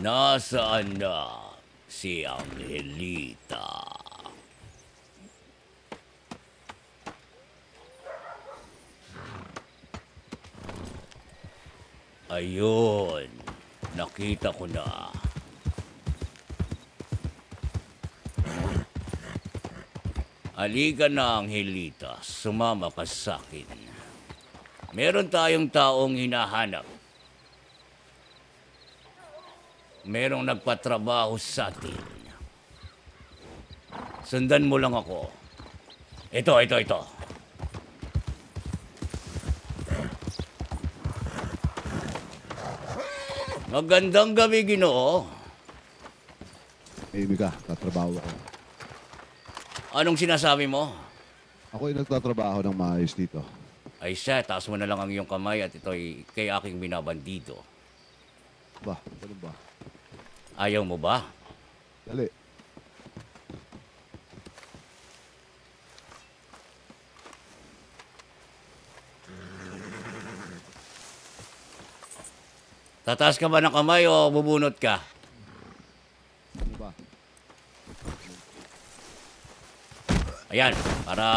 Nasaan na si Angelita? Ayun, nakita ko na. Halika na, Angelita. Sumama ka sa akin. Meron tayong taong hinahanap. Merong nagpatrabaho sa atin. Sundan mo lang ako. Ito. Magandang gabi, Ginoo. Amy ka, tatrabaho ako. Anong sinasabi mo? Ako ay nagtatrabaho ng maayos dito. Ay siya, taas mo na lang ang iyong kamay at ito'y kay aking binabandido. Ba, ganun ba? Ayaw mo ba? Dali. Tataas ka ba ng kamay o bubunot ka? Ano ba? Ayan, para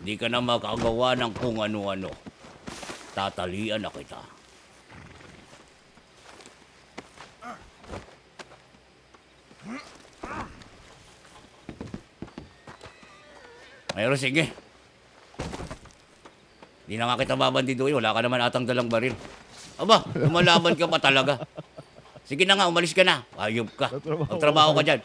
di ka na makagawa ng kung ano-ano. Tatalian na kita. Mayroon, sige. Di na nga kita babandiduin. Wala ka naman atang dalang baril. Aba, lumalaban ka pa talaga. Sige na nga, umalis ka na. Ayop ka. Magtrabaho ka dyan.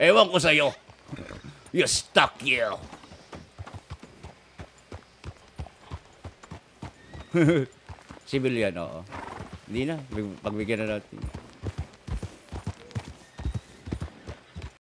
Ewan ko sa'yo. You stuck you. Civilian, oo. Hindi na. Pagbigyan na natin.